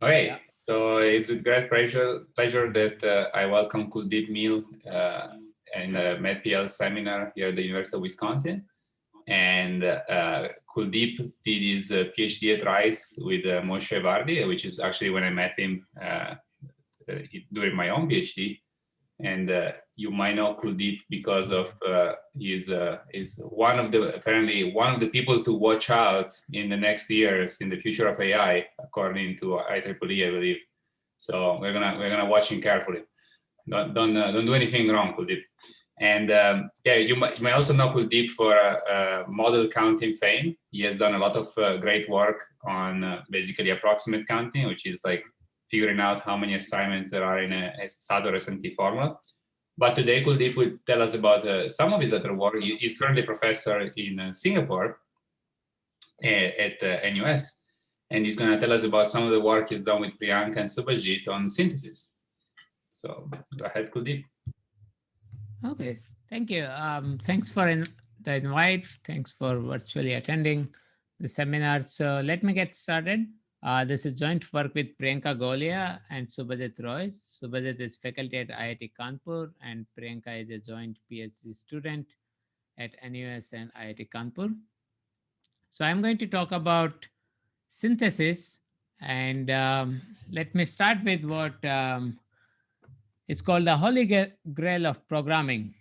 Okay, Yeah. so it's with great pleasure that I welcome Kuldeep Mill in the MedPL seminar here at the University of Wisconsin. And Kuldeep did his PhD at Rice with Moshe Vardi, which is actually when I met him during my own PhD. And you might know Kuldeep because of is one of the apparently one of the people to watch out in the next years in the future of AI, according to IEEE, I believe. So we're gonna watch him carefully. Don't do anything wrong, Kuldeep. And yeah, you might also know Kuldeep for model counting fame. He has done a lot of great work on basically approximate counting, which is like figuring out how many assignments there are in a SAT or SNT formula. But today, Kuldeep will tell us about some of his other work. He's currently a professor in Singapore at NUS, and he's going to tell us about some of the work he's done with Priyanka and Subhajit on synthesis. So go ahead, Kuldeep. Okay. Thank you. Thanks for the invite. Thanks for virtually attending the seminar. So let me get started. This is joint work with Priyanka Golia and Subhajit Roy. Subhajit is faculty at IIT Kanpur, and Priyanka is a joint PhD student at NUS and IIT Kanpur. So I'm going to talk about synthesis, and let me start with what is called the holy grail of programming.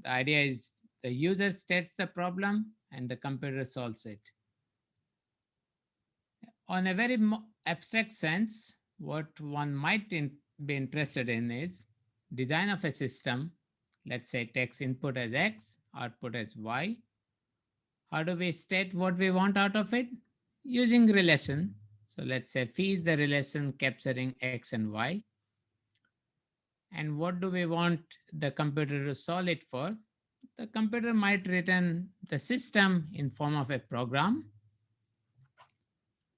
The idea is the user states the problem and the computer solves it. On a very abstract sense, what one might be interested in is design of a system. Let's say takes input as X, output as Y. How do we state what we want out of it? Using relation. So let's say phi is the relation capturing X and Y. And what do we want the computer to solve it for? The computer might return the system in form of a program.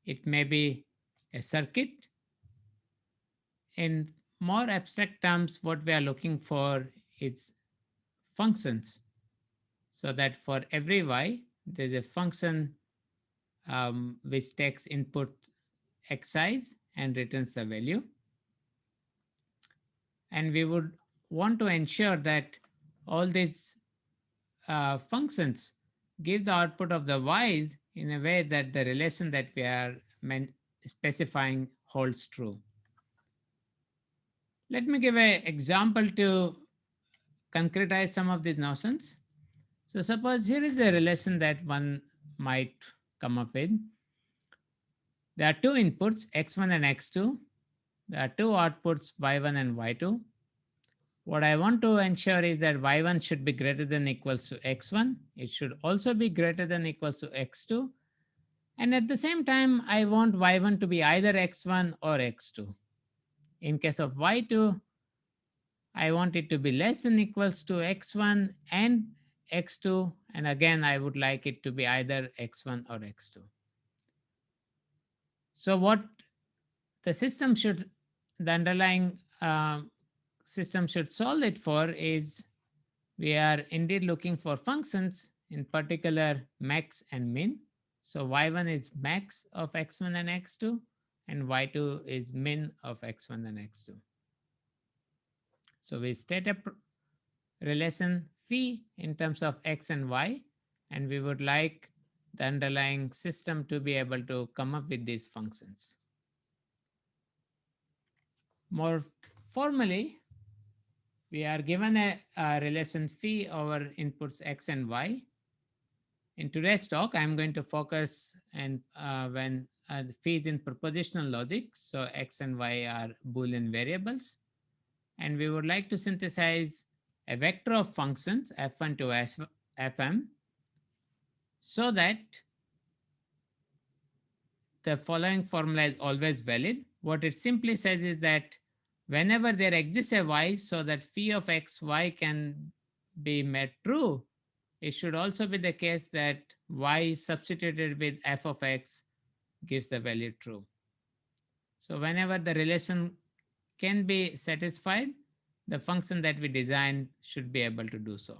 It may be a circuit. In more abstract terms, what we are looking for is functions. So that for every y, there's a function which takes input xi's and returns the value. And we would want to ensure that all these functions give the output of the y's in a way that the relation that we are specifying holds true. Let me give an example to concretize some of these notions. So suppose here is the relation that one might come up with. There are two inputs, x1 and x2. There are two outputs, y1 and y2. What I want to ensure is that y1 should be greater than equals to x1. It should also be greater than equals to x2. And at the same time, I want y1 to be either x1 or x2. In case of y2, I want it to be less than equals to x1 and x2. And again, I would like it to be either x1 or x2. So what the system should, the underlying system should solve it for is we are indeed looking for functions, in particular max and min. So y1 is max of x1 and x2, and y2 is min of x1 and x2. So we state a relation phi in terms of x and y, and we would like the underlying system to be able to come up with these functions. More formally, we are given a relation phi over inputs x and y. In today's talk, I'm going to focus and when the phi is in propositional logic, so x and y are Boolean variables, and we would like to synthesize a vector of functions f1 to fm so that the following formula is always valid. What it simply says is that whenever there exists a y, so that phi of x, y can be made true, it should also be the case that y substituted with f of x gives the value true. So whenever the relation can be satisfied, the function that we designed should be able to do so.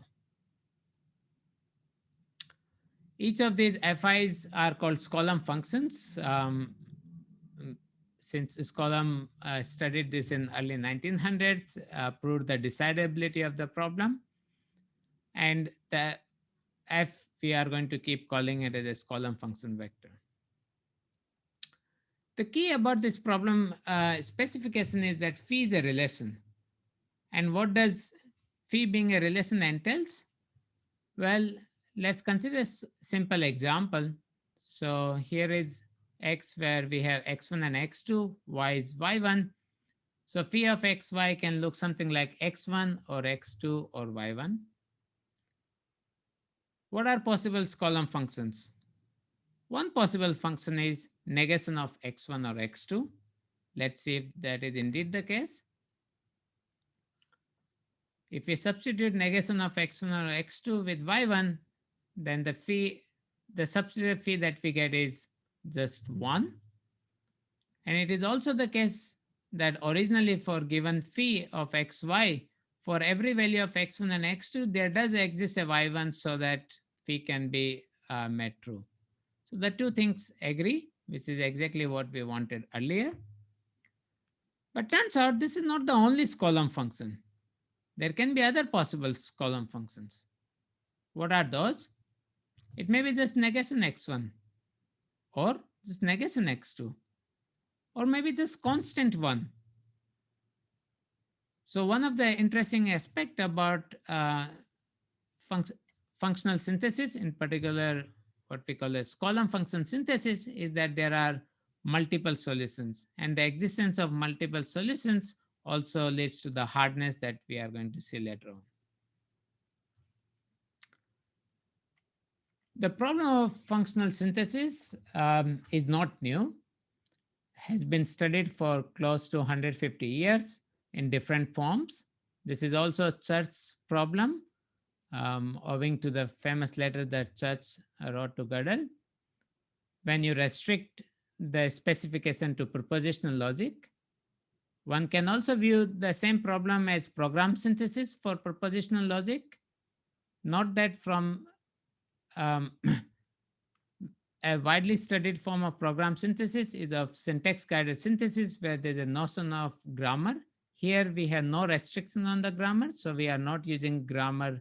Each of these FIs are called column functions. since Skolem studied this in early 1900s, proved the decidability of the problem. And the f, we are going to keep calling it as a Skolem function vector. The key about this problem specification is that phi is a relation. And what does phi being a relation entails? Well, let's consider a simple example. So here is x where we have x1 and x2, y is y1. So phi of xy can look something like x1 or x2 or y1. What are possible Skolem functions? One possible function is negation of x1 or x2. Let's see if that is indeed the case. If we substitute negation of x1 or x2 with y1, then the substituted phi that we get is just 1. And it is also the case that originally for given phi of xy, for every value of x1 and x2, there does exist a y1 so that phi can be made true. So the two things agree, which is exactly what we wanted earlier. But turns out this is not the only Skolem function. There can be other possible Skolem functions. What are those? It may be just negation x1, or just negation x2, or maybe just constant 1. So one of the interesting aspect about functional synthesis, in particular what we call as Skolem function synthesis, is that there are multiple solutions, and the existence of multiple solutions also leads to the hardness that we are going to see later on. The problem of functional synthesis is not new, has been studied for close to 150 years in different forms. This is also Church's problem, owing to the famous letter that Church wrote to Gödel. When you restrict the specification to propositional logic, one can also view the same problem as program synthesis for propositional logic. Note that from a widely studied form of program synthesis is of syntax guided synthesis, where there's a notion of grammar. Here we have no restriction on the grammar, so we are not using grammar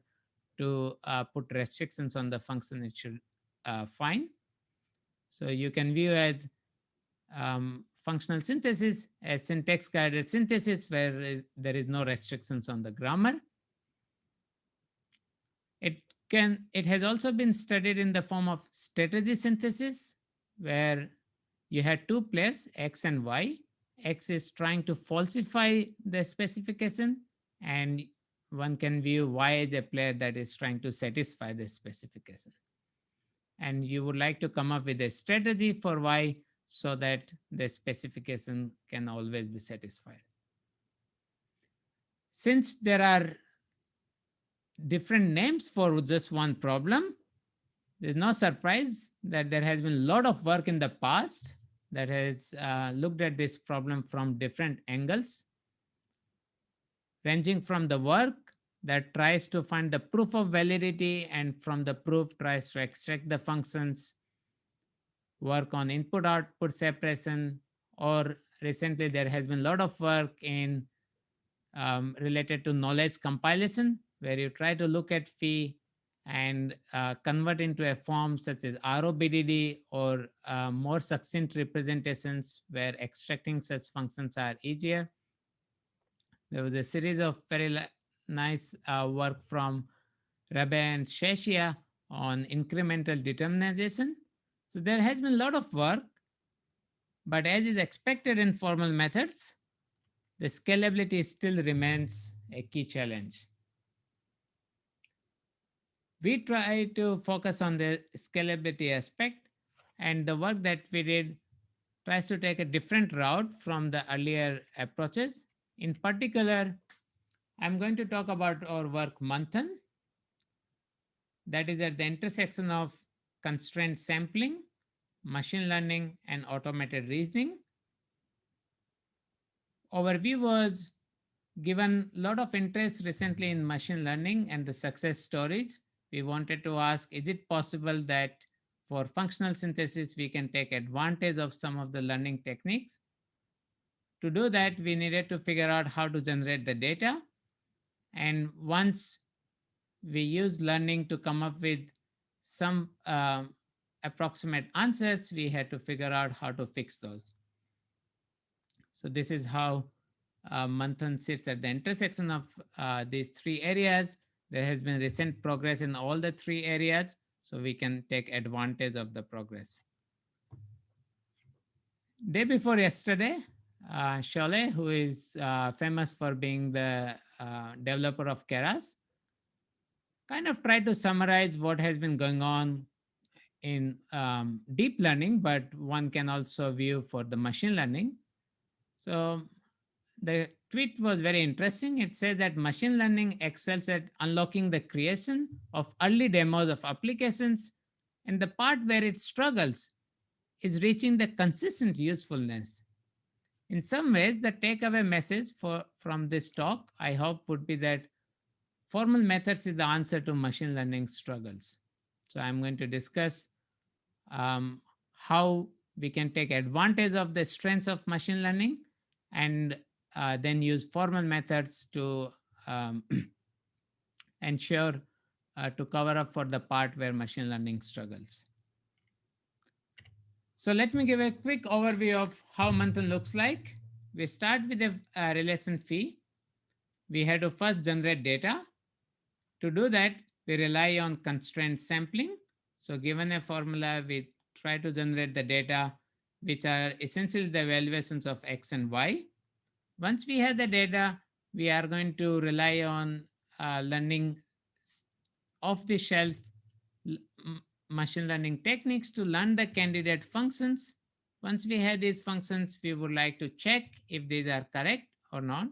to put restrictions on the function it should find. So you can view as functional synthesis as syntax guided synthesis where there is no restrictions on the grammar. It has also been studied in the form of strategy synthesis, where you had two players, X and Y. X is trying to falsify the specification, and one can view Y as a player that is trying to satisfy the specification. And you would like to come up with a strategy for Y so that the specification can always be satisfied. Since there are different names for just one problem, there's no surprise that there has been a lot of work in the past that has looked at this problem from different angles, ranging from the work that tries to find the proof of validity and from the proof tries to extract the functions, work on input-output separation, or recently there has been a lot of work in related to knowledge compilation, where you try to look at phi and convert into a form such as ROBDD or more succinct representations where extracting such functions are easier. There was a series of very nice work from Rabe and Sheshia on incremental determination. So there has been a lot of work, but as is expected in formal methods, the scalability still remains a key challenge. We try to focus on the scalability aspect, and the work that we did tries to take a different route from the earlier approaches. In particular, I'm going to talk about our work Manthan, that is at the intersection of constraint sampling, machine learning, and automated reasoning. Our view was, given a lot of interest recently in machine learning and the success stories, we wanted to ask, is it possible that for functional synthesis, we can take advantage of some of the learning techniques to do that, we needed to figure out how to generate the data. And once we used learning to come up with some approximate answers, we had to figure out how to fix those. So this is how Manthan sits at the intersection of these three areas. There has been recent progress in all the three areas, so we can take advantage of the progress. Day before yesterday, Sholay, who is famous for being the developer of Keras, kind of tried to summarize what has been going on in deep learning, but one can also view for the machine learning. So the tweet was very interesting. It says that machine learning excels at unlocking the creation of early demos of applications, and the part where it struggles is reaching the consistent usefulness. In some ways, the takeaway message from this talk, I hope, would be that formal methods is the answer to machine learning struggles. So I'm going to discuss how we can take advantage of the strengths of machine learning and then use formal methods to ensure to cover up for the part where machine learning struggles. So let me give a quick overview of how Manthan looks like. We start with a relation phi. We had to first generate data. To do that, we rely on constraint sampling. So given a formula, we try to generate the data, which are essentially the evaluations of X and Y. Once we have the data, we are going to rely on learning off-the-shelf machine learning techniques to learn the candidate functions. Once we have these functions, we would like to check if these are correct or not.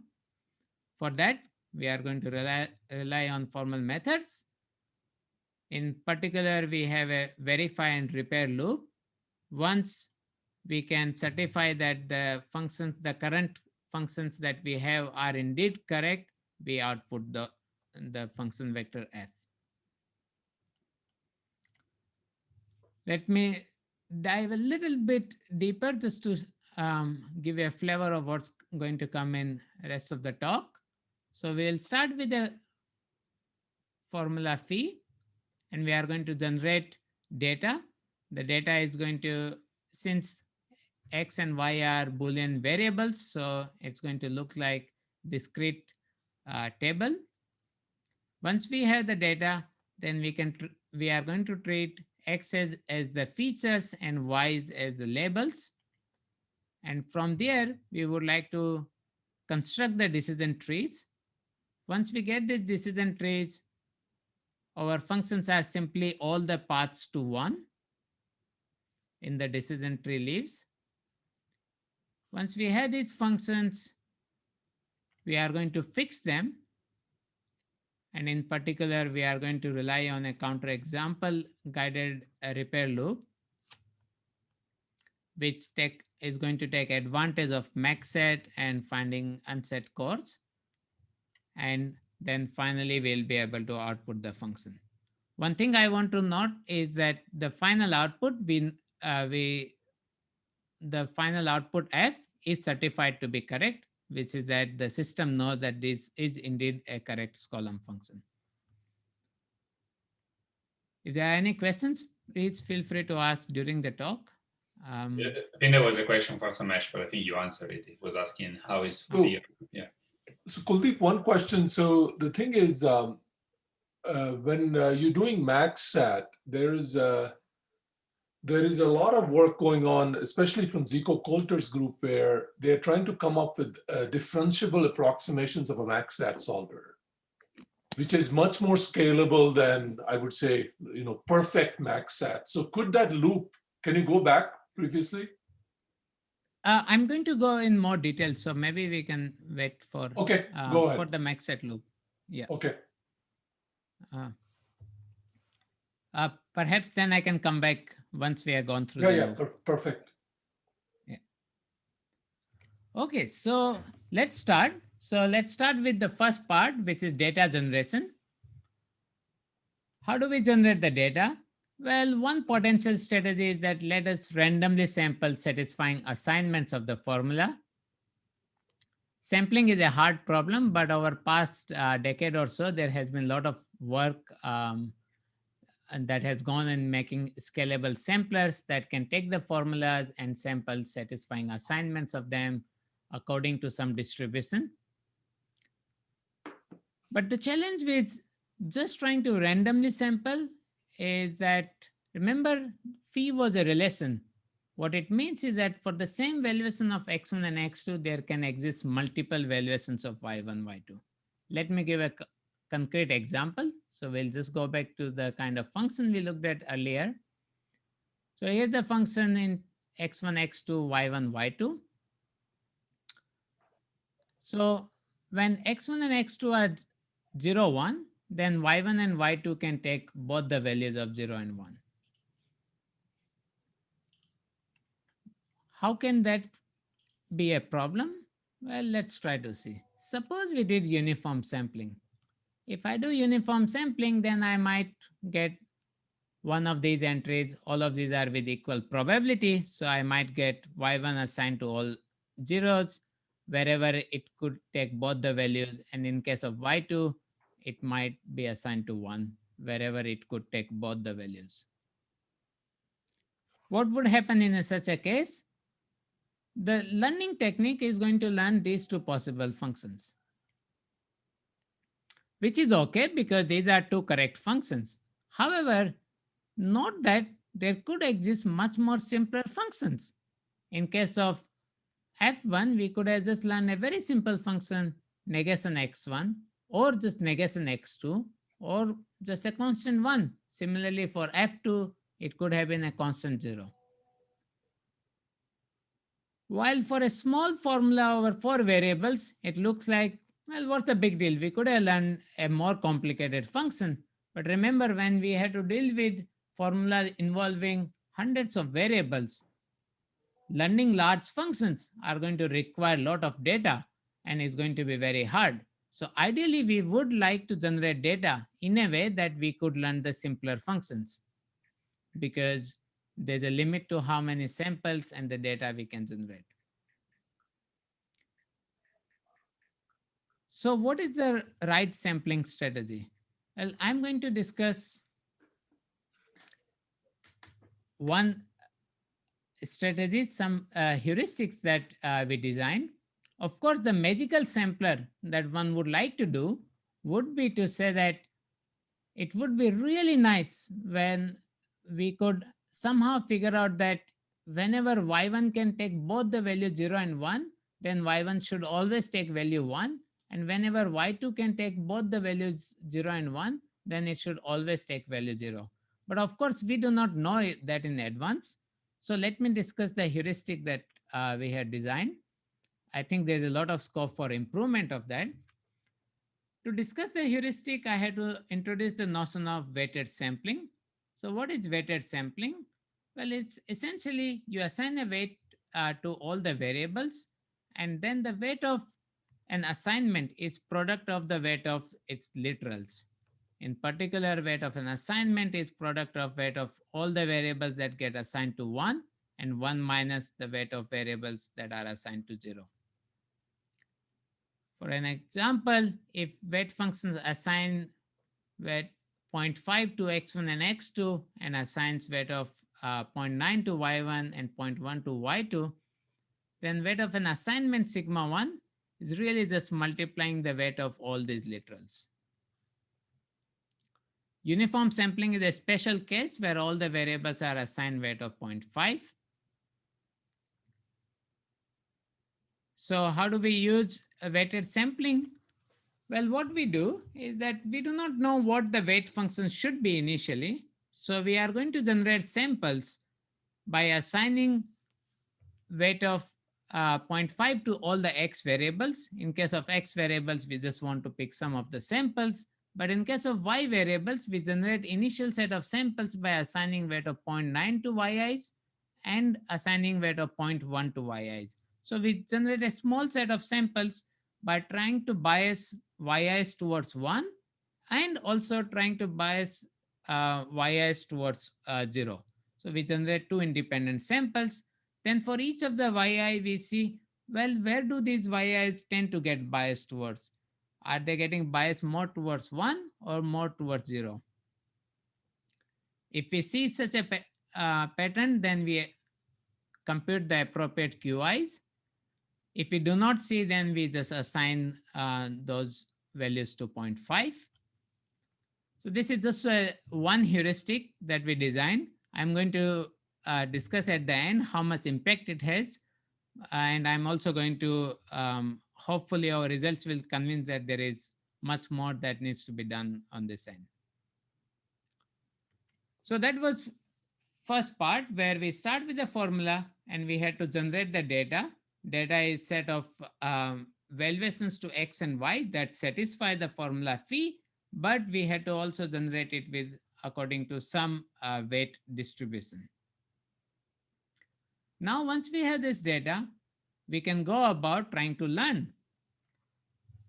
For that, we are going to rely on formal methods. In particular, we have a verify and repair loop. Once we can certify that the functions, the current functions that we have are indeed correct, we output the function vector f. Let me dive a little bit deeper just to give you a flavor of what's going to come in the rest of the talk. So we'll start with the formula phi, and we are going to generate data. The data is going to, since X and Y are Boolean variables, so it's going to look like discrete table. Once we have the data, then we are going to treat X as the features and Y as the labels. And from there, we would like to construct the decision trees. Once we get these decision trees, our functions are simply all the paths to 1 in the decision tree leaves. Once we have these functions, we are going to fix them. And in particular, we are going to rely on a counterexample guided repair loop, which is going to take advantage of maxset and finding unset cores. And then finally, we'll be able to output the function. One thing I want to note is that the final output, the final output f is certified to be correct, which is that the system knows that this is indeed a correct column function. If there are any questions, please feel free to ask during the talk. I think there was a question for Samesh, but I think you answered it. It was asking how is yeah. So Kuldeep, one question. So the thing is, when you're doing MaxSat, there is a lot of work going on, especially from Zico Coulter's group, where they're trying to come up with differentiable approximations of a MaxSat solver, which is much more scalable than, I would say, perfect MaxSat. So could that loop, can you go back previously? I'm going to go in more detail, so maybe we can wait for go ahead. For the MaxSat loop. Yeah. Okay. Perhaps then I can come back once we have gone through. Perfect. Yeah. Okay, so let's start. So let's start with the first part, which is data generation. How do we generate the data? Well, one potential strategy is that let us randomly sample satisfying assignments of the formula. Sampling is a hard problem, but over past decade or so, there has been a lot of work and that has gone in making scalable samplers that can take the formulas and sample satisfying assignments of them according to some distribution. But the challenge with just trying to randomly sample is that, remember, phi was a relation. What it means is that for the same valuation of x1 and x2, there can exist multiple valuations of y1, y2. Let me give a concrete example. So we'll just go back to the kind of function we looked at earlier. So here's the function in x1, x2, y1, y2. So when x1 and x2 are 0, 1, then y1 and y2 can take both the values of 0 and 1. How can that be a problem? Well, let's try to see. Suppose we did uniform sampling. If I do uniform sampling, then I might get one of these entries. All of these are with equal probability. So I might get y1 assigned to all zeros, wherever it could take both the values. And in case of y2, it might be assigned to 1, wherever it could take both the values. What would happen in such a case? The learning technique is going to learn these two possible functions, which is okay because these are two correct functions. However, note that there could exist much more simpler functions. In case of f1, we could have just learned a very simple function, negation x1, or just negation x2, or just a constant 1. Similarly, for f2, it could have been a constant 0. While for a small formula over 4 variables, it looks like, well, what's the big deal? We could have learned a more complicated function. But remember, when we had to deal with formulas involving hundreds of variables, learning large functions are going to require a lot of data and is going to be very hard. So ideally, we would like to generate data in a way that we could learn the simpler functions, because there's a limit to how many samples and the data we can generate. So what is the right sampling strategy? Well, I'm going to discuss one strategy, some heuristics that we designed. Of course, the magical sampler that one would like to do would be to say that it would be really nice when we could somehow figure out that whenever y1 can take both the value 0 and 1, then y1 should always take value 1. And whenever y2 can take both the values 0 and 1, then it should always take value 0. But of course, we do not know that in advance. So let me discuss the heuristic that we had designed. I think there's a lot of scope for improvement of that. To discuss the heuristic, I had to introduce the notion of weighted sampling. So what is weighted sampling? Well, it's essentially you assign a weight to all the variables, and then the weight of an assignment is product of the weight of its literals. In particular, weight of an assignment is product of weight of all the variables that get assigned to 1 and 1 minus the weight of variables that are assigned to 0. For an example, if weight functions assign weight 0.5 to x1 and x2 and assigns weight of 0.9 to y1 and 0.1 to y2, then weight of an assignment sigma 1 is really just multiplying the weight of all these literals. Uniform sampling is a special case where all the variables are assigned weight of 0.5. So how do we use a weighted sampling? Well, what we do is that we do not know what the weight function should be initially. So we are going to generate samples by assigning weight of 0.5 to all the x variables. In case of x variables, we just want to pick some of the samples. But in case of y variables, we generate initial set of samples by assigning weight of 0.9 to yi's and assigning weight of 0.1 to yi's. So we generate a small set of samples by trying to bias yi's towards 1 and also trying to bias yi's towards 0. So we generate two independent samples. Then for each of the yi, we see well, where do these yi's tend to get biased towards? Are they getting biased more towards 1 or more towards 0? If we see such a pattern, then we compute the appropriate QIs. If we do not see, then we just assign those values to 0.5. So this is just one heuristic that we designed. I'm going to discuss at the end how much impact it has. And I'm also going to, hopefully our results will convince that there is much more that needs to be done on this end. So that was first part where we start with the formula and we had to generate the data. Data is set of valuations to X and Y that satisfy the formula phi, but we had to also generate it with according to some weight distribution. Now, once we have this data, we can go about trying to learn.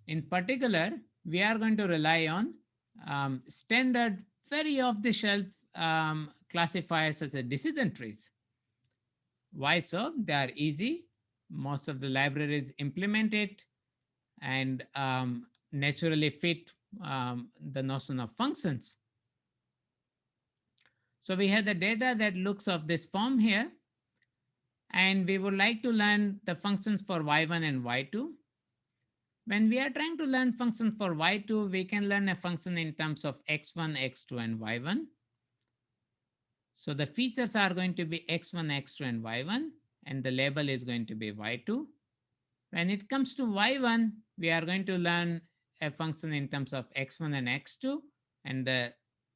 In particular, we are going to rely on standard, very off-the-shelf classifiers such as decision trees. Why so? They are easy. Most of the libraries implement it and naturally fit the notion of functions. So we have the data that looks of this form here, and we would like to learn the functions for y1 and y2. When we are trying to learn functions for y2, we can learn a function in terms of x1, x2, and y1. So the features are going to be x1, x2, and y1, and the label is going to be y2. When it comes to y1, we are going to learn a function in terms of x1 and x2, and the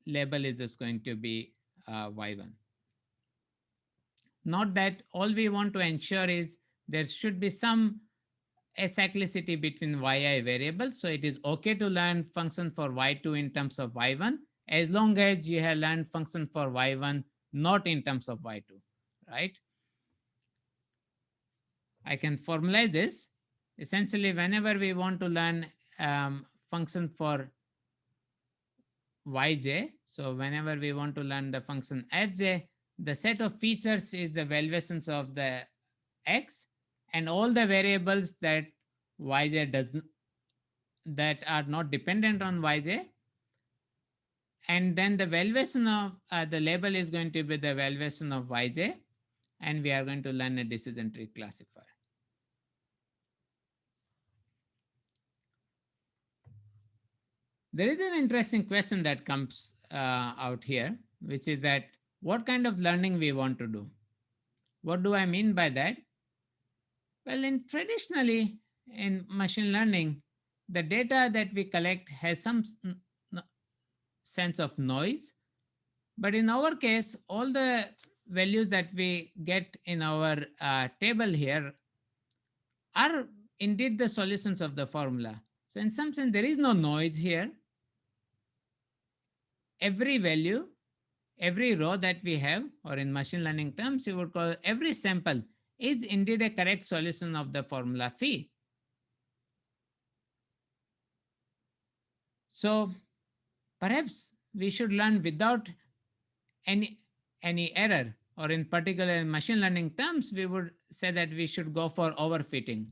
label is just going to be y1. Note that all we want to ensure is there should be some acyclicity between yi variables. So it is okay to learn function for y2 in terms of y1, as long as you have learned function for y1 not in terms of y2, right? I can formalize this. Essentially, whenever we want to learn function for yj, so whenever we want to learn the function fj, the set of features is the valuations of the x and all the variables that yj doesn't, that are not dependent on yj. And then the valuation of the label is going to be the valuation of yj, and we are going to learn a decision tree classifier. There is an interesting question that comes out here, which is that what kind of learning we want to do. What do I mean by that? Well, traditionally in machine learning, the data that we collect has some sense of noise. But in our case, all the values that we get in our table here are indeed the solutions of the formula. So in some sense, there is no noise here. Every value, every row that we have, or in machine learning terms, you would call every sample is indeed a correct solution of the formula phi. So perhaps we should learn without any error, or in particular in machine learning terms, we would say that we should go for overfitting.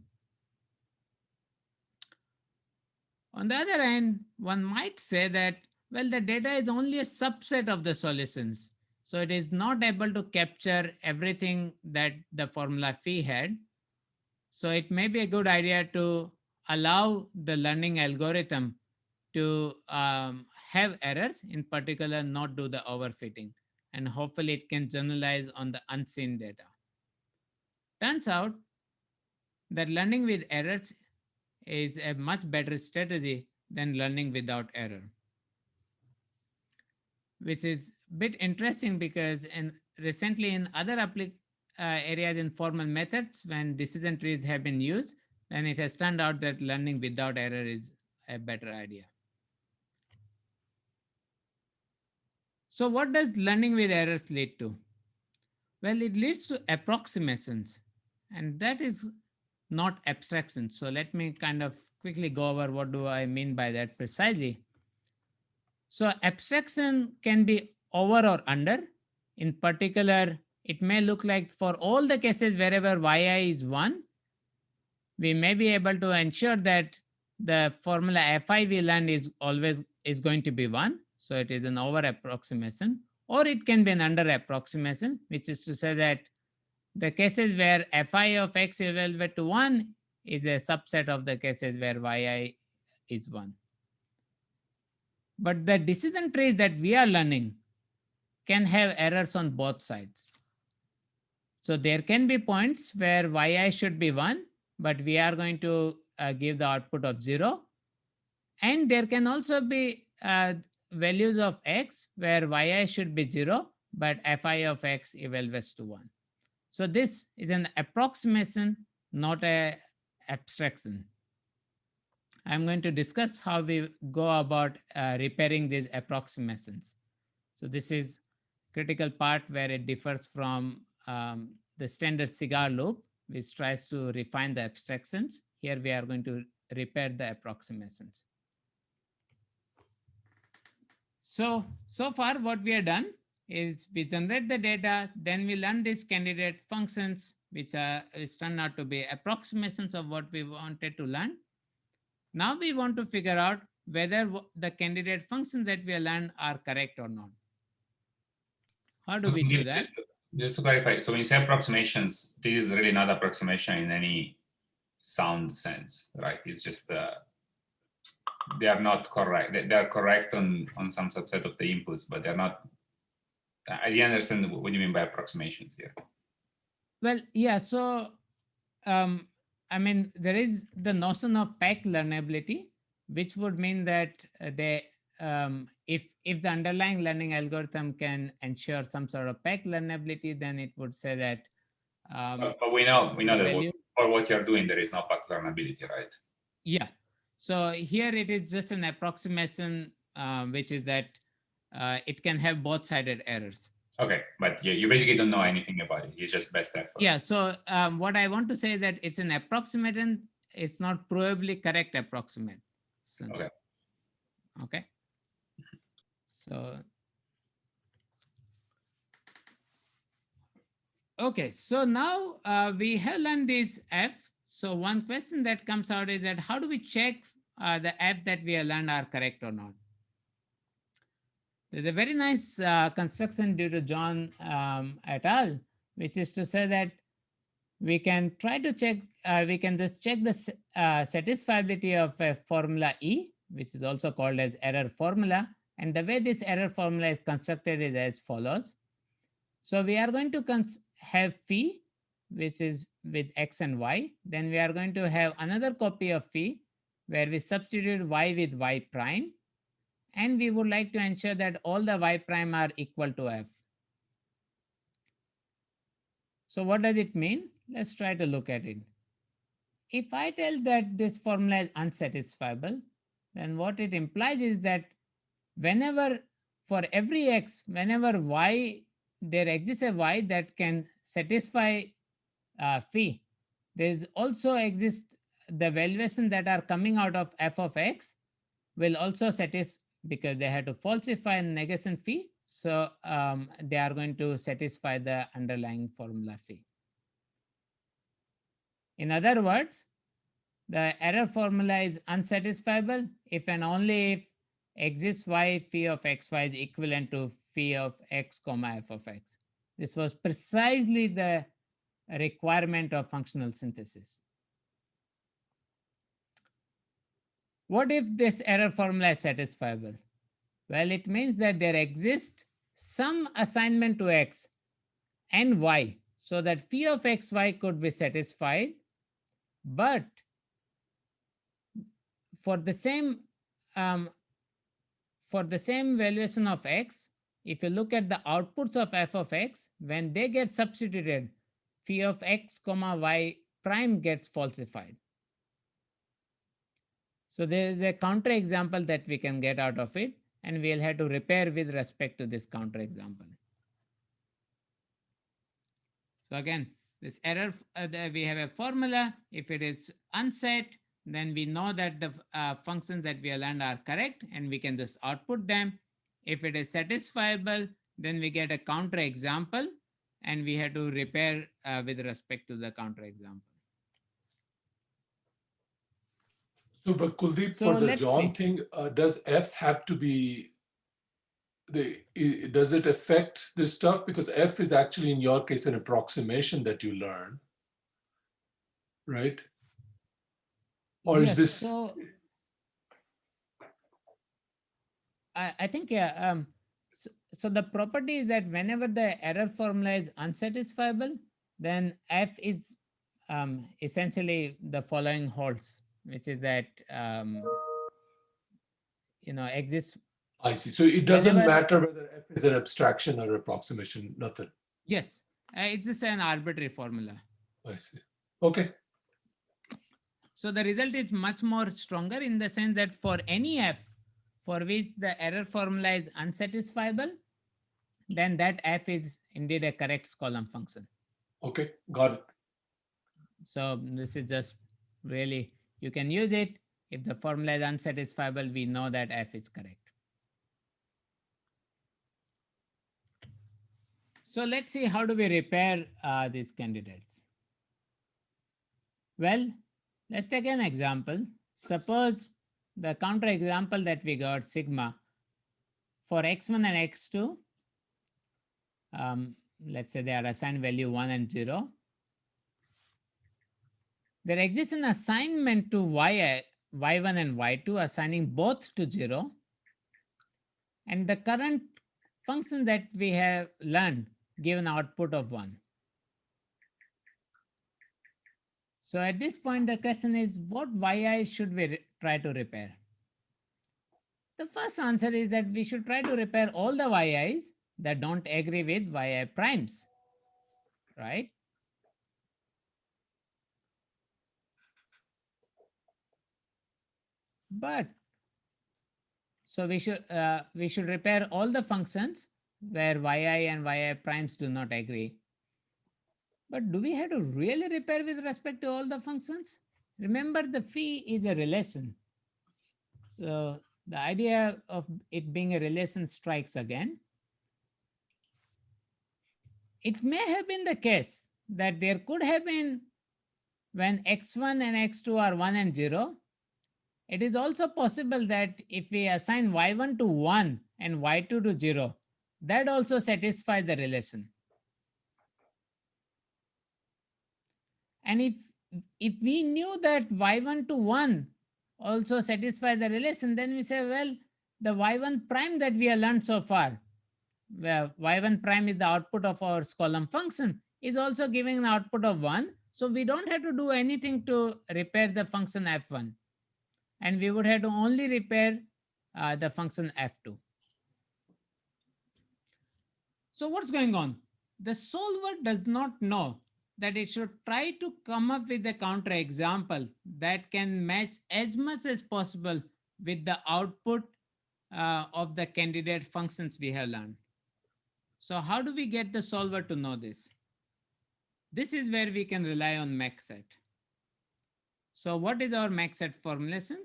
On the other hand, one might say that, well, the data is only a subset of the solutions. So it is not able to capture everything that the formula phi had. So it may be a good idea to allow the learning algorithm to have errors, in particular, not do the overfitting. And hopefully it can generalize on the unseen data. Turns out that learning with errors is a much better strategy than learning without error, which is a bit interesting because recently in other areas in formal methods, when decision trees have been used, then it has turned out that learning without error is a better idea. So what does learning with errors lead to? Well, it leads to approximations, and that is not abstraction. So let me kind of quickly go over what do I mean by that precisely. So abstraction can be over or under. In particular, it may look like for all the cases wherever yi is 1, we may be able to ensure that the formula Fi we learned is going to be 1. So it is an over approximation, or it can be an under approximation, which is to say that the cases where Fi of x is evaluated to 1 is a subset of the cases where Yi is 1. But the decision trees that we are learning can have errors on both sides. So there can be points where Yi should be 1, but we are going to give the output of 0. And there can also be values of x where Yi should be 0, but Fi of x evaluates to 1. So this is an approximation, not a abstraction. I'm going to discuss how we go about repairing these approximations. So this is critical part where it differs from the standard cigar loop, which tries to refine the abstractions. Here we are going to repair the approximations. So far what we have done is we generate the data, then we learn these candidate functions, which turn out to be approximations of what we wanted to learn. Now we want to figure out whether the candidate functions that we learned are correct or not. How do we do that? Just to clarify, so when you say approximations, this is really not approximation in any sound sense, right? It's just they are not correct. They are correct on some subset of the inputs, but they're not. I didn't understand what you mean by approximations here. Well, yeah. So, I mean, there is the notion of peck learnability, which would mean that if the underlying learning algorithm can ensure some sort of peck learnability, then it would say that. But we know that for what you're doing, there is no peck learnability, right? Yeah. So here it is just an approximation, which is that it can have both-sided errors. Okay, but yeah, you basically don't know anything about it. It's just best effort. Yeah. So what I want to say is that it's an approximation. It's not probably correct approximate. So, okay. Okay. So. Okay. So now we have learned this F. So one question that comes out is that how do we check the F that we have learned are correct or not? There's a very nice construction due to John et al., which is to say that we can try to check, we can just check the satisfiability of a formula E, which is also called as error formula. And the way this error formula is constructed is as follows. So we are going to have phi, which is with x and y. Then we are going to have another copy of phi, where we substitute y with y prime. And we would like to ensure that all the y prime are equal to f. So what does it mean? Let's try to look at it. If I tell that this formula is unsatisfiable, then what it implies is that whenever, for every x, whenever y, there exists a y that can satisfy phi, there also exists the valuations that are coming out of f of x will also satisfy, because they had to falsify negation phi. So they are going to satisfy the underlying formula phi. In other words, the error formula is unsatisfiable if and only if exists y phi of xy is equivalent to phi of x comma f of x. This was precisely the requirement of functional synthesis. What if this error formula is satisfiable? Well, it means that there exists some assignment to x and y so that phi of xy could be satisfied, but for the same valuation of x, if you look at the outputs of f of x, when they get substituted, phi of x comma y prime gets falsified. So there is a counterexample that we can get out of it, and we'll have to repair with respect to this counterexample. So again, this error, we have a formula. If it is unset, then we know that the functions that we learned are correct, and we can just output them. If it is satisfiable, then we get a counterexample, and we have to repair with respect to the counterexample. So, but Kuldeep, So for the let's John see. thing, does F have to be does it affect this stuff? Because F is actually in your case an approximation that you learn, right? Or is Yes. this So I think, yeah. So the property is that whenever the error formula is unsatisfiable, then F is essentially the following holds, which is that exists I see. So it doesn't whenever. matter whether F is an abstraction or approximation, nothing. Yes, it's just an arbitrary formula. I see. Okay. So the result is much more stronger in the sense that for any F for which the error formula is unsatisfiable, then that F is indeed a correct column function. Okay, got it. So this is just really, you can use it. If the formula is unsatisfiable, we know that F is correct. So let's see, how do we repair these candidates? Well, let's take an example. Suppose the counter example that we got, sigma, for x1 and x2, let's say they are assigned value 1 and 0. There exists an assignment to y1 and y2, assigning both to 0. And the current function that we have learned give an output of 1. So at this point, the question is, what yi should we try to repair? The first answer is that we should try to repair all the yi's that don't agree with yi primes, right? But so we should repair all the functions where yi and yi primes do not agree. But do we have to really repair with respect to all the functions? Remember, the phi is a relation. So the idea of it being a relation strikes again. It may have been the case that there could have been, when x1 and x2 are 1 and 0, it is also possible that if we assign y1 to 1 and y2 to 0, that also satisfies the relation. And if we knew that y1 to 1 also satisfies the relation, then we say, well, the y1 prime that we have learned so far, where y1 prime is the output of our column function, is also giving an output of 1. So we don't have to do anything to repair the function f1. And we would have to only repair the function f2. So what's going on? The solver does not know that it should try to come up with a counterexample that can match as much as possible with the output of the candidate functions we have learned. So how do we get the solver to know this? This is where we can rely on maxset. So what is our maxset formulation?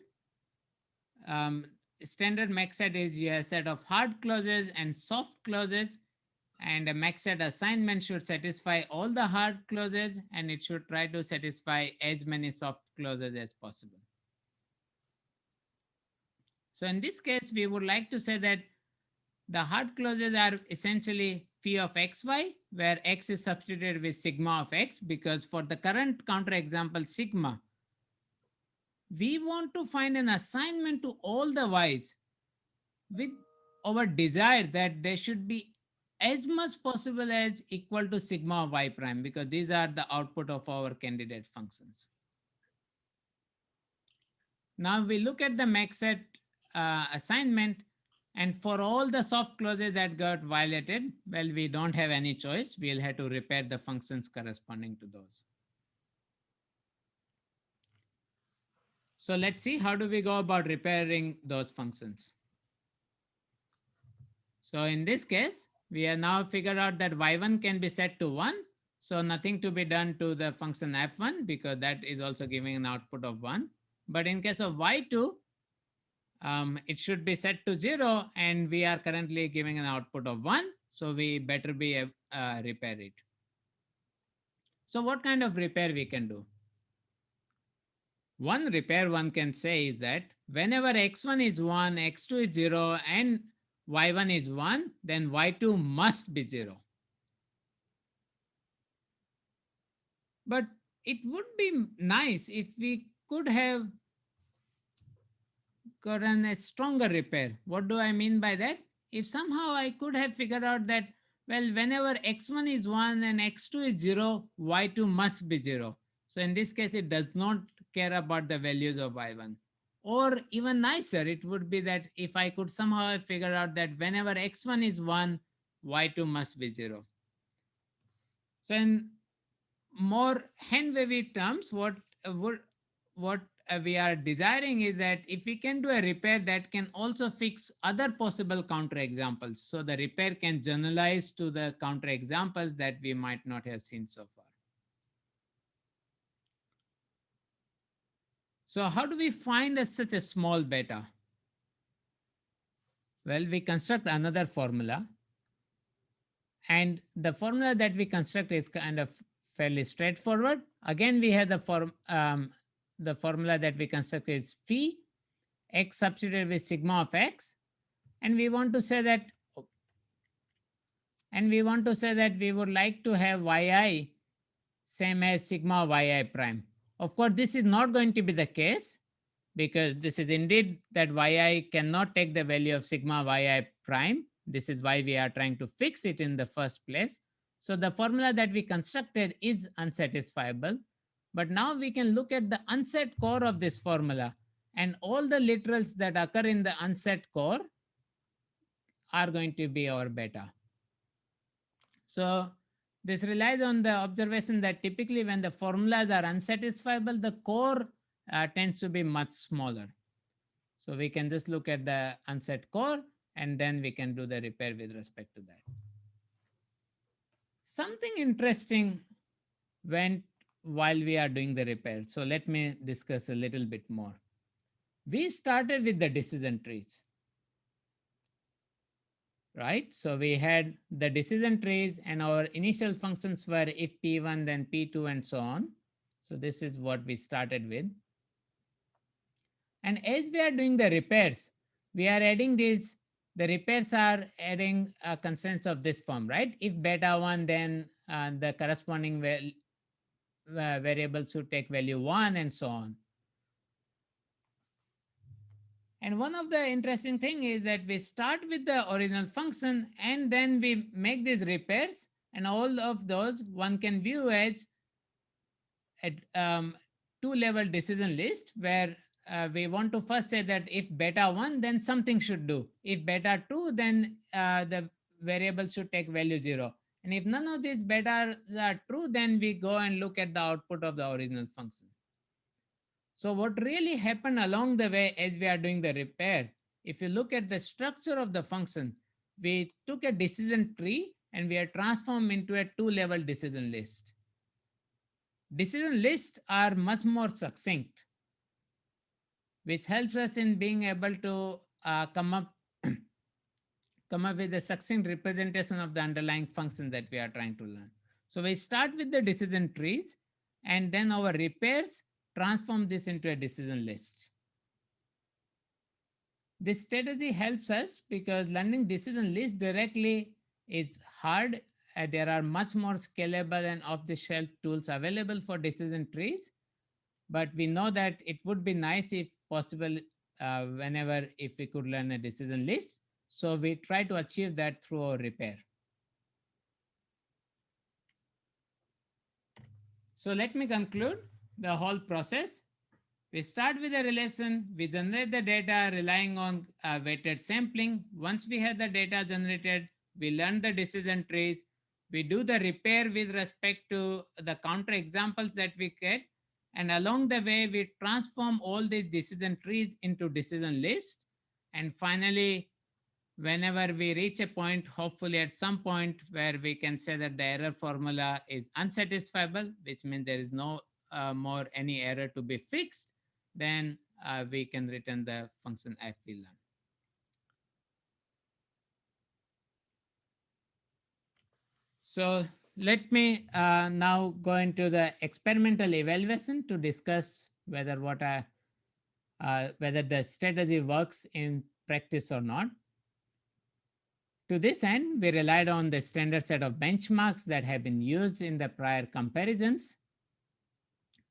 Standard maxset is a set of hard clauses and soft clauses, and a maxset assignment should satisfy all the hard clauses, and it should try to satisfy as many soft clauses as possible. So in this case, we would like to say that the hard clauses are essentially phi of xy, where x is substituted with sigma of x, because for the current counterexample sigma, we want to find an assignment to all the y's with our desire that they should be as much possible as equal to sigma of y prime, because these are the output of our candidate functions. Now we look at the maxset assignment, and for all the soft clauses that got violated, well, we don't have any choice. We'll have to repair the functions corresponding to those. So let's see, how do we go about repairing those functions? So in this case, we have now figured out that y1 can be set to 1. So nothing to be done to the function f1, because that is also giving an output of 1. But in case of y2, it should be set to 0, and we are currently giving an output of 1. So we better be repair it. So what kind of repair we can do? One repair one can say is that whenever x1 is 1, x2 is 0, and y1 is 1, then y2 must be 0. But it would be nice if we could have gotten a stronger repair. What do I mean by that? If somehow I could have figured out that, well, whenever x1 is 1 and x2 is 0, y2 must be 0. So in this case, it does not care about the values of y1. Or even nicer, it would be that if I could somehow figure out that whenever x1 is 1, y2 must be 0. So in more hand wavy terms, what we are desiring is that if we can do a repair that can also fix other possible counter examples, so the repair can generalize to the counter examples that we might not have seen so far. So how do we find such a small beta? Well, we construct another formula, and the formula that we construct is kind of fairly straightforward. Again, we have the formula that we construct is phi x substituted with sigma of x, and we want to say that we would like to have yi same as sigma yi prime. Of course, this is not going to be the case, because this is indeed that yi cannot take the value of sigma yi prime. This is why we are trying to fix it in the first place. So the formula that we constructed is unsatisfiable. But now we can look at the unset core of this formula, and all the literals that occur in the unset core are going to be our beta. So this relies on the observation that typically when the formulas are unsatisfiable, the core tends to be much smaller. So we can just look at the unset core, and then we can do the repair with respect to that. Something interesting went while we are doing the repair. So let me discuss a little bit more. We started with the decision trees, right? So we had the decision trees, and our initial functions were if P1, then P2, and so on. So this is what we started with. And as we are doing the repairs, we are adding these, the repairs are adding constraints of this form, right? If beta 1, then the corresponding variable should take value 1, and so on. And one of the interesting thing is that we start with the original function, and then we make these repairs, and all of those one can view as a two-level decision list, where we want to first say that if beta 1, then something should do. If beta 2, then the variable should take value 0. And if none of these betas are true, then we go and look at the output of the original function. So what really happened along the way as we are doing the repair, if you look at the structure of the function, we took a decision tree and we are transformed into a two-level decision list. Decision lists are much more succinct, which helps us in being able to come up with a succinct representation of the underlying function that we are trying to learn. So we start with the decision trees, and then our repairs transform this into a decision list. This strategy helps us because learning decision list directly is hard. There are much more scalable and off-the-shelf tools available for decision trees, but we know that it would be nice if possible whenever if we could learn a decision list. So we try to achieve that through our repair. So let me conclude the whole process. We start with a relation, we generate the data relying on weighted sampling. Once we have the data generated, we learn the decision trees, we do the repair with respect to the counter examples that we get, and along the way, we transform all these decision trees into decision lists. And finally, whenever we reach a point, hopefully at some point where we can say that the error formula is unsatisfiable, which means there is no more any error to be fixed, then we can return the function f we learn. So let me now go into the experimental evaluation to discuss whether whether the strategy works in practice or not. To this end, we relied on the standard set of benchmarks that have been used in the prior comparisons.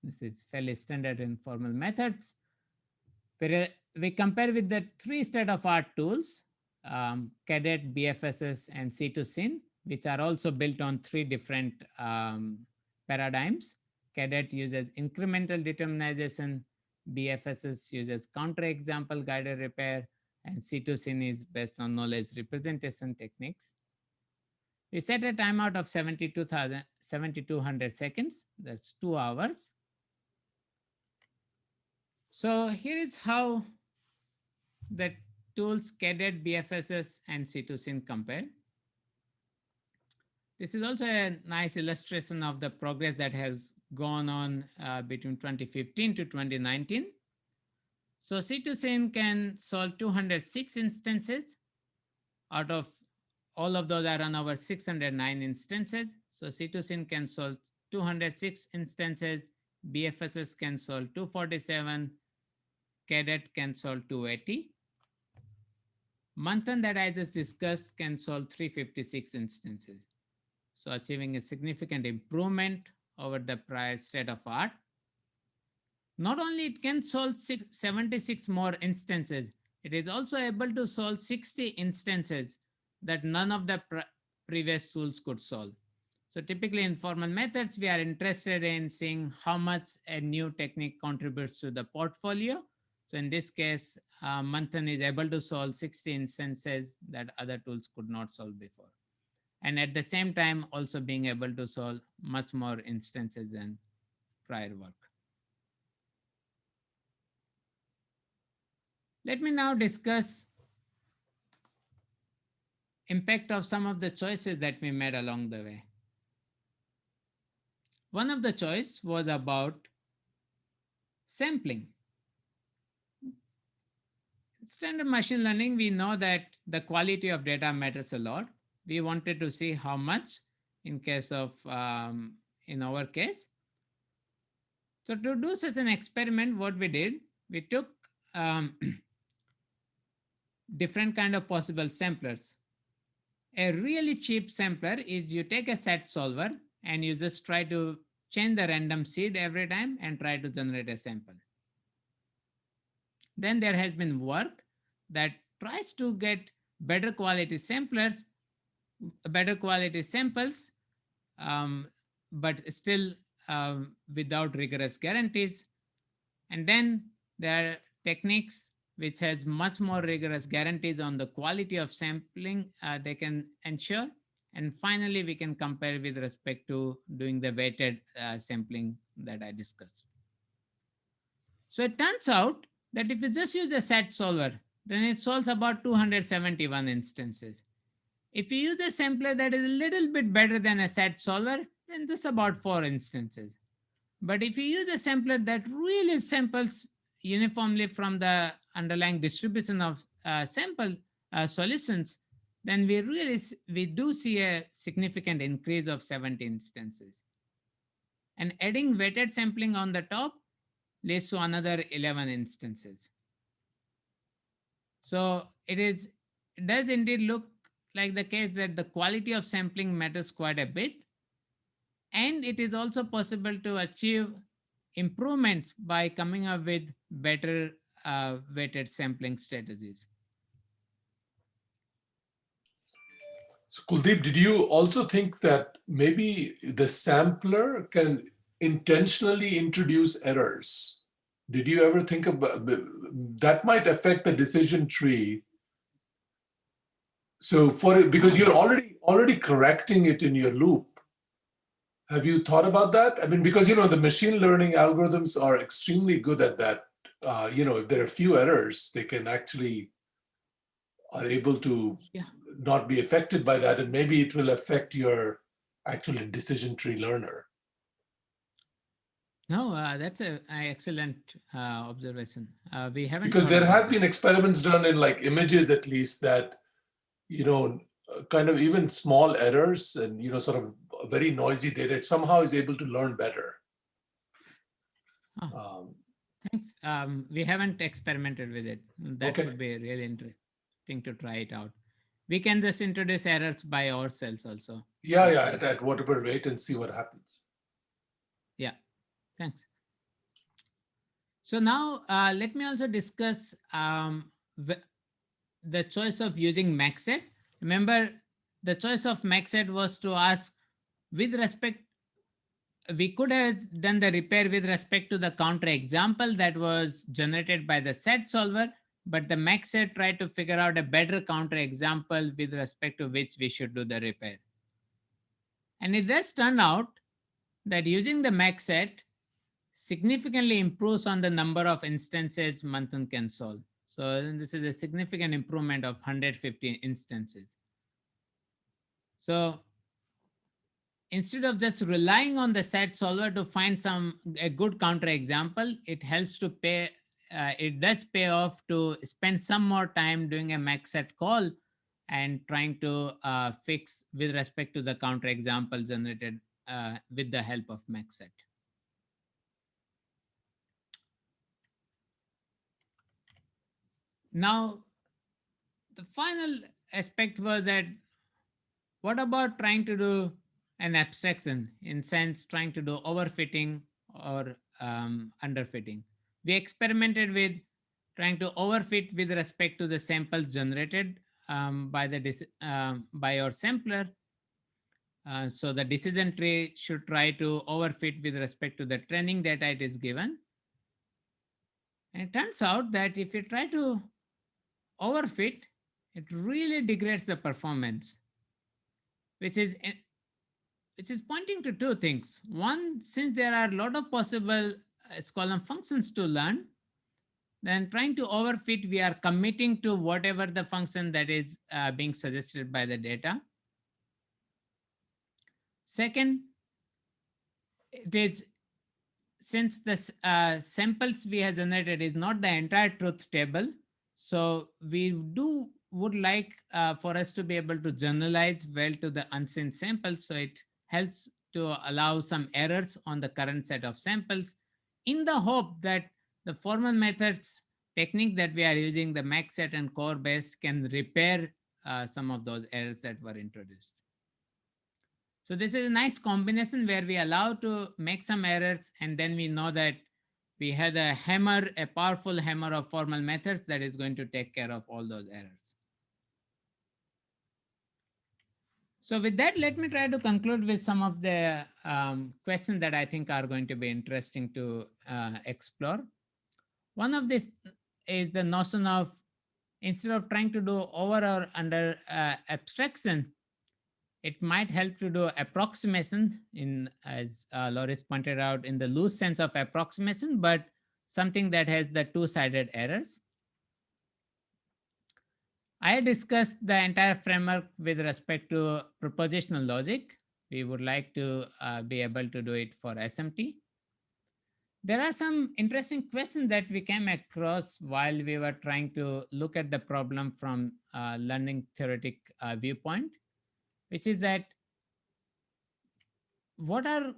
This is fairly standard in formal methods. We compare with the 3 state-of-art tools, Cadet, BFSS, and C2SYN, which are also built on 3 different paradigms. Cadet uses incremental determinization, BFSS uses counterexample guided repair, and C2SYN is based on knowledge representation techniques. We set a timeout of 7,200 seconds, that's 2 hours. So here is how the tools Cadet, BFSS, and C2SYN compare. This is also a nice illustration of the progress that has gone on between 2015 to 2019. So C2SYN can solve 206 instances. Out of all of those are run over 609 instances. So C2SYN can solve 206 instances. BFSS can solve 247. Cadet can solve 280. Manthan that I just discussed can solve 356 instances. So achieving a significant improvement over the prior state of art. Not only it can solve 76 more instances, it is also able to solve 60 instances that none of the previous tools could solve. So typically in formal methods, we are interested in seeing how much a new technique contributes to the portfolio. So in this case, Manthan is able to solve 60 instances that other tools could not solve before. And at the same time, also being able to solve much more instances than prior work. Let me now discuss impact of some of the choices that we made along the way. One of the choice was about sampling. Standard machine learning, we know that the quality of data matters a lot. We wanted to see how much in case of, in our case. So to do such an experiment, what we did, we took different kind of possible samplers. A really cheap sampler is you take a set solver and you just try to change the random seed every time and try to generate a sample. Then there has been work that tries to get better quality samplers, better quality samples, but still without rigorous guarantees. And then there are techniques which has much more rigorous guarantees on the quality of sampling they can ensure. And finally, we can compare with respect to doing the weighted sampling that I discussed. So it turns out that if you just use a set solver, then it solves about 271 instances. If you use a sampler that is a little bit better than a set solver, then just about 4 instances. But if you use a sampler that really samples uniformly from the underlying distribution of sample solutions, then we do see a significant increase of 70 instances. And adding weighted sampling on the top leads to another 11 instances. So it does indeed look like the case that the quality of sampling matters quite a bit. And it is also possible to achieve improvements by coming up with better weighted sampling strategies. So Kuldeep, did you also think that maybe the sampler can intentionally introduce errors? Did you ever think about that might affect the decision tree? So because you're already correcting it in your loop. Have you thought about that? I mean, because the machine learning algorithms are extremely good at that. If there are few errors, they can actually are able to not be affected by that, and maybe it will affect your actual decision tree learner. No, that's an excellent observation. We haven't, because there have been experiments done in like images at least that kind of even small errors and sort of very noisy data, it somehow is able to learn better. Thanks. We haven't experimented with it. That Okay. would be really interesting to try it out. We can just introduce errors by ourselves also. Yeah, yeah, at whatever rate and see what happens. Yeah, thanks. So now let me also discuss the choice of using maxset. Remember, the choice of maxset was to ask with respect, we could have done the repair with respect to the counter example that was generated by the set solver, but the maxset tried to figure out a better counter example with respect to which we should do the repair. And it does turn out that using the maxset significantly improves on the number of instances Manthan can solve. So this is a significant improvement of 150 instances. So instead of just relying on the set solver to find a good counter example, it helps to pay, it does pay off to spend some more time doing a maxset call and trying to fix with respect to the counter example generated with the help of maxset. Now, the final aspect was that what about trying to do an abstraction, in sense trying to do overfitting or underfitting? We experimented with trying to overfit with respect to the samples generated by our sampler. So the decision tree should try to overfit with respect to the training data it is given. And it turns out that if you try to overfit, it really degrades the performance, which is pointing to two things. One, since there are a lot of possible column functions to learn, then trying to overfit, we are committing to whatever the function that is being suggested by the data. Second, it is, since the samples we have generated is not the entire truth table, so we would like for us to be able to generalize well to the unseen samples. So it helps to allow some errors on the current set of samples in the hope that the formal methods technique that we are using, the maxset and core based, can repair some of those errors that were introduced. So this is a nice combination where we allow to make some errors, and then we know that we had a hammer, a powerful hammer of formal methods that is going to take care of all those errors. So with that, let me try to conclude with some of the questions that I think are going to be interesting to explore. One of this is the notion of, instead of trying to do over or under abstraction, it might help to do approximation in, as Loris pointed out, in the loose sense of approximation, but something that has the two-sided errors. I discussed the entire framework with respect to propositional logic. We would like to be able to do it for SMT. There are some interesting questions that we came across while we were trying to look at the problem from learning theoretic viewpoint, which is that what are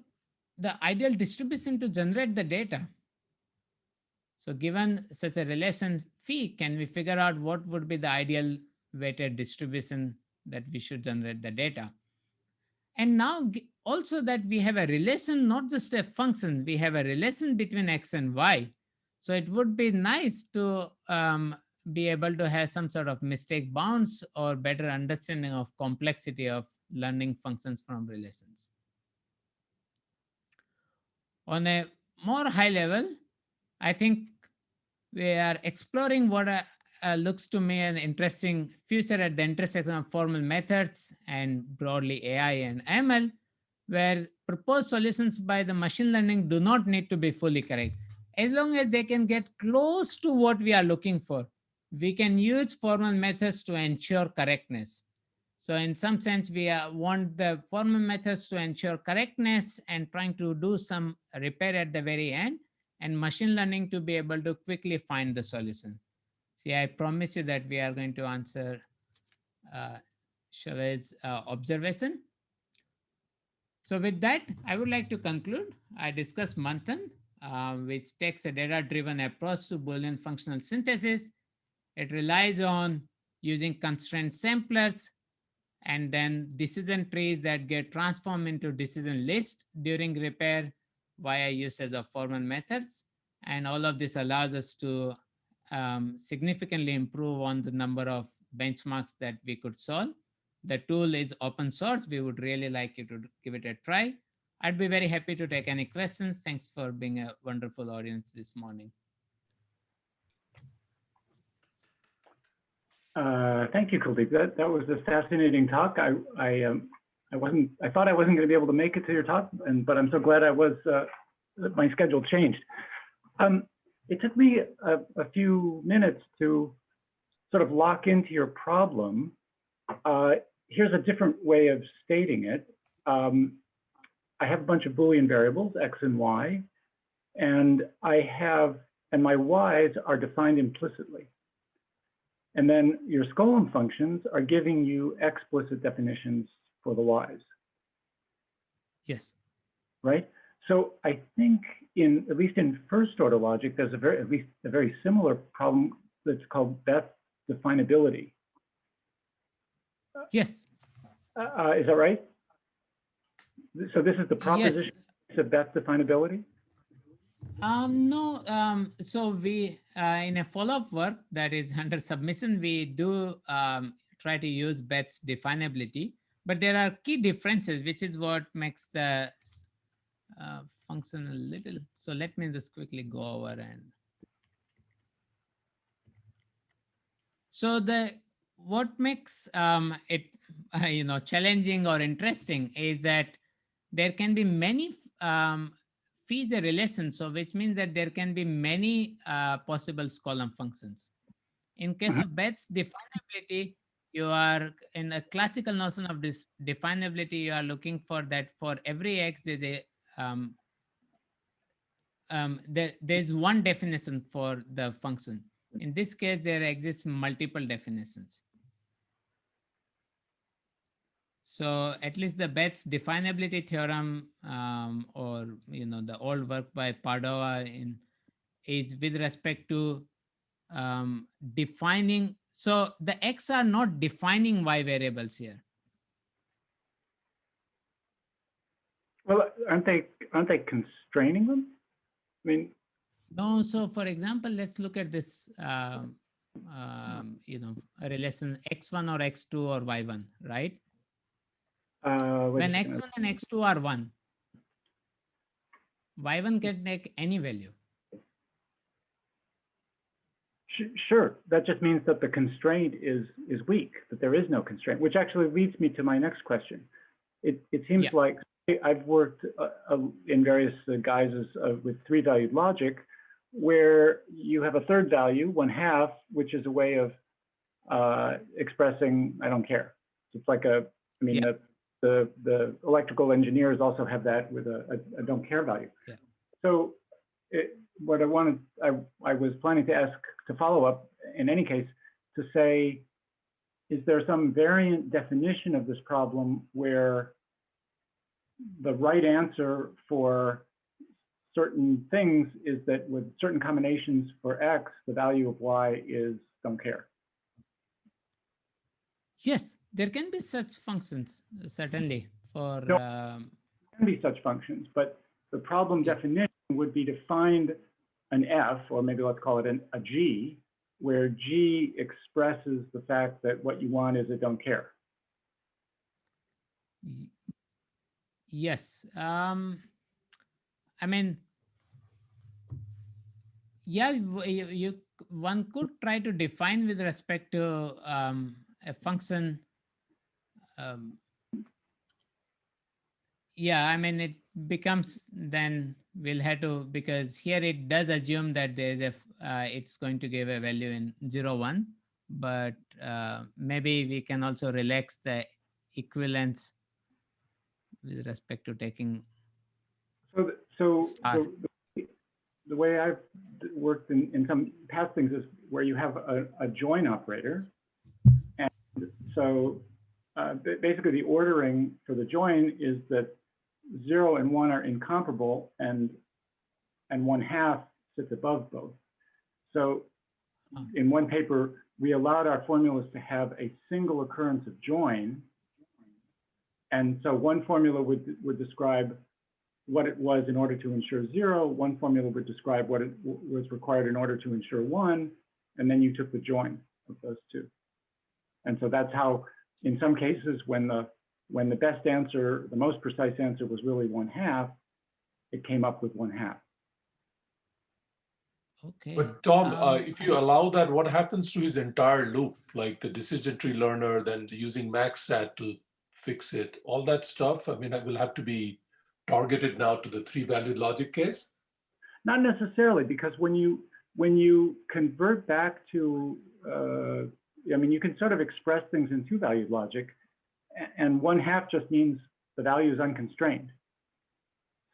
the ideal distribution to generate the data? So given such a relation phi, can we figure out what would be the ideal weighted distribution that we should generate the data? And now also that we have a relation, not just a function, we have a relation between x and y. So it would be nice to be able to have some sort of mistake bounds or better understanding of complexity of learning functions from relations. On a more high level, I think we are exploring what looks to me an interesting future at the intersection of formal methods and broadly AI and ML, where proposed solutions by the machine learning do not need to be fully correct. As long as they can get close to what we are looking for, we can use formal methods to ensure correctness. So in some sense, we want the formal methods to ensure correctness and trying to do some repair at the very end, and machine learning to be able to quickly find the solution. See, I promise you that we are going to answer Shale's observation. So with that, I would like to conclude. I discussed Manthan. which takes a data-driven approach to Boolean functional synthesis. It relies on using constraint samplers and then decision trees that get transformed into decision list during repair via usage of formal methods. And all of this allows us to significantly improve on the number of benchmarks that we could solve. The tool is open source. We would really like you to give it a try. I'd be very happy to take any questions. Thanks for being a wonderful audience this morning. Thank you, Kuldeep. That was a fascinating talk. I thought I wasn't going to be able to make it to your talk, but I'm so glad I was. My schedule changed. It took me a few minutes to sort of lock into your problem. Here's a different way of stating it. I have a bunch of Boolean variables, X and Y, and my Ys are defined implicitly. And then your Skolem functions are giving you explicit definitions for the Ys. Yes. Right? So I think at least in first order logic, there's at least a very similar problem that's called Bethe definability. Yes. Is that right? So this is the proposition of Bethe definability? No, so we, in a follow-up work that is under submission, we do try to use Bethe's definability, but there are key differences, which is what makes the function a little. So let me just quickly go over and. So what makes it challenging or interesting is that there can be many feature relations, so which means that there can be many possible Skolem functions. In case of Bethe's definability, you are in a classical notion of this definability, you are looking for that for every X, there's a there's one definition for the function. In this case, there exists multiple definitions. So at least the Bethe's definability theorem, or the old work by Padova is with respect to defining. So the X are not defining Y variables here. Well, aren't they constraining them? I mean, no. So for example, let's look at this. A relation X1 or X2 or Y1, right? When X1 and X2 are 1, Y1 can take any value. Sure, that just means that the constraint is weak, that there is no constraint, which actually leads me to my next question. It seems like I've worked in various guises with three-valued logic, where you have a third value, 1/2, which is a way of expressing I don't care. So it's like the electrical engineers also have that with a don't care value. Yeah. So what I was planning to ask to follow up in any case to say, is there some variant definition of this problem where the right answer for certain things is that with certain combinations for X, the value of Y is don't care? Yes, there can be such functions, certainly. For there can be such functions, but the problem definition would be to find an F, or maybe let's call it a G, where G expresses the fact that what you want is a don't care. Yes. I mean, one could try to define with respect to a function. I mean, it becomes then we'll have to, because here it does assume that there's it's going to give a value in 0, 1, but maybe we can also relax the equivalence with respect to taking. So the way I've worked in some past things is where you have a join operator. And so basically the ordering for the join is that 0 and 1 are incomparable, and and 1/2 sits above both. So Oh. in one paper, we allowed our formulas to have a single occurrence of join. And so one formula would describe what it was in order to ensure 0. One formula would describe what it was required in order to ensure 1. And then you took the join of those two. And so that's how, in some cases, when the best answer, the most precise answer was really 1/2, it came up with 1/2. Okay. But Tom, if you I- allow that, what happens to his entire loop, like the decision tree learner, then using MaxSat to fix it, all that stuff? I mean, it will have to be targeted now to the 3-valued logic case? Not necessarily, because when you convert back to, I mean, you can sort of express things in 2-valued logic, and 1/2 just means the value is unconstrained.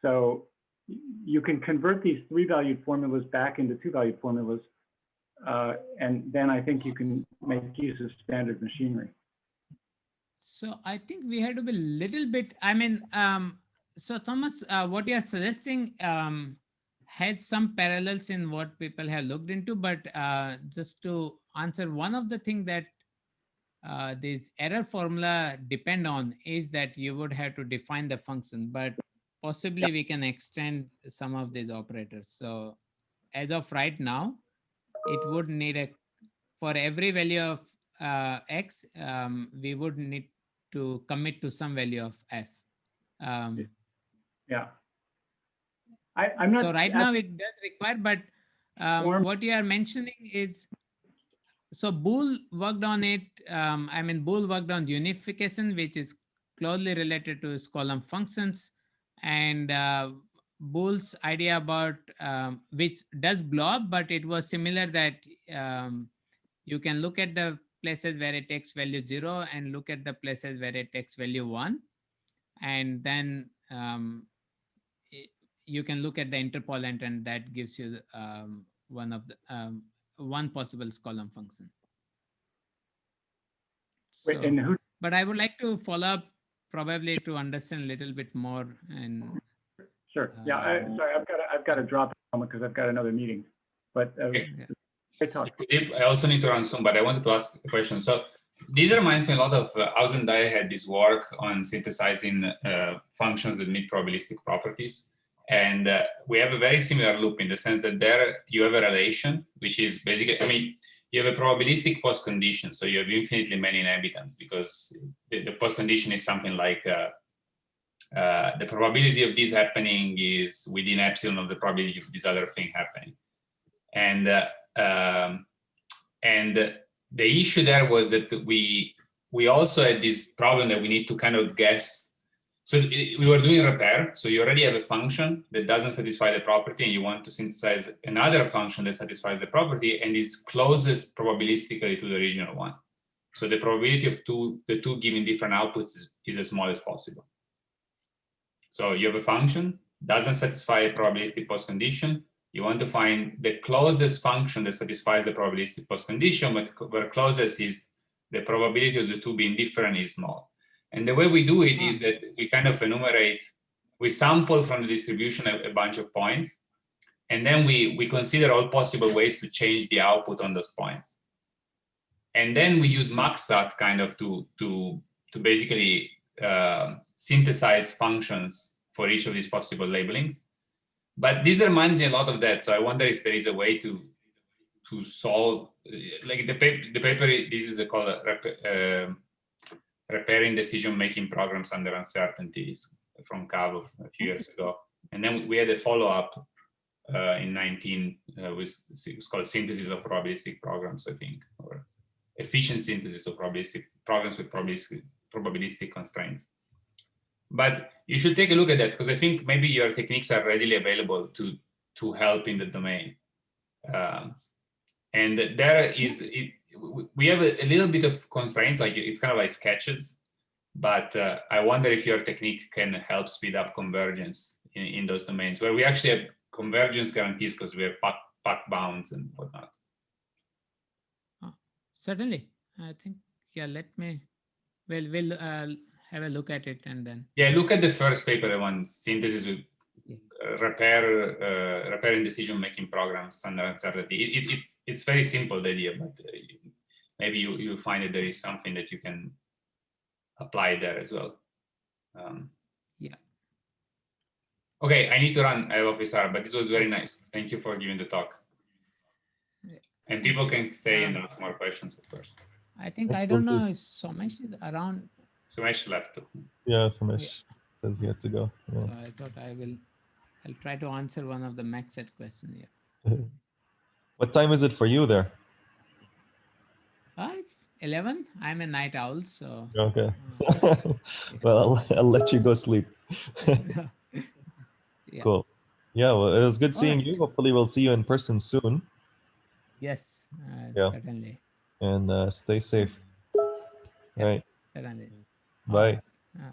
So you can convert these 3-valued formulas back into 2-valued formulas, and then I think you can make use of standard machinery. So I think we have to be a little bit, I mean, so Thomas, what you're suggesting has some parallels in what people have looked into, but just to answer, one of the things that this error formula depend on is that you would have to define the function, but possibly we can extend some of these operators. So as of right now, it would need for every value of x, we would need to commit to some value of f. Yeah. I'm not. So right now it does require, but Form- what you are mentioning is, so Boole worked on it. I mean, Boole worked on unification, which is closely related to his column functions, and Boole's idea about which does blow up, but it was similar that you can look at the places where it takes value 0 and look at the places where it takes value 1, and then you can look at the interpolant, and that gives you one of the one possible column function. Wait, So, and who? but I would like to follow up probably to understand a little bit more. And Sure. Yeah. Sorry, I've got to drop because I've got another meeting. But Okay. great talk. I also need to run soon, but I wanted to ask a question. So this reminds me a lot of Ausen Dai had this work on synthesizing functions that meet probabilistic properties. And we have a very similar loop in the sense that there you have a relation, which is basically, I mean, you have a probabilistic postcondition. So you have infinitely many inhabitants because the postcondition is something like the probability of this happening is within epsilon of the probability of this other thing happening. And the issue there was that we also had this problem that we need to kind of guess. So we were doing repair. So you already have a function that doesn't satisfy the property, and you want to synthesize another function that satisfies the property and is closest probabilistically to the original one. So the probability of the two giving different outputs is as small as possible. So you have a function, doesn't satisfy a probabilistic postcondition. You want to find the closest function that satisfies the probabilistic postcondition, but where closest is the probability of the two being different is small. And the way we do it is that we kind of enumerate, we sample from the distribution a bunch of points, and then we consider all possible ways to change the output on those points. And then we use MaxSat kind of to basically synthesize functions for each of these possible labelings. But this reminds me a lot of that. So I wonder if there is a way to solve, like the paper, this is called repairing decision-making programs under uncertainties from Cavo a few years ago. And then we had a follow-up in 19, it's called synthesis of probabilistic programs, I think, or efficient synthesis of probabilistic programs with probabilistic constraints. But you should take a look at that, because I think maybe your techniques are readily available to help in the domain. And there is, we have a little bit of constraints, like it's kind of like sketches, but I wonder if your technique can help speed up convergence in those domains where we actually have convergence guarantees because we have pack bounds and whatnot. Certainly, I think, yeah, we'll have a look at it and then. Yeah, look at the first paper, the one synthesis with repairing decision-making programs, standard uncertainty. It's very simple, the idea, but maybe you find that there is something that you can apply there as well. Yeah. Okay, I need to run. I have office hour, but this was very nice. Thank you for giving the talk. Yeah. And people can stay and ask more questions, of course. I think, That's I don't cool, know, if Somesh is around. Sumesh left too. Yeah, Somesh says he had to go. So Yeah. I thought I'll try to answer one of the max set question here. What time is it for you there? It's 11. I'm a night owl, so. Okay. Well, I'll let you go sleep. Yeah. Cool. Yeah, well, it was good All seeing right. you. Hopefully we'll see you in person soon, Yes, Yeah. certainly. and stay safe. All Yeah. right. Certainly. Bye.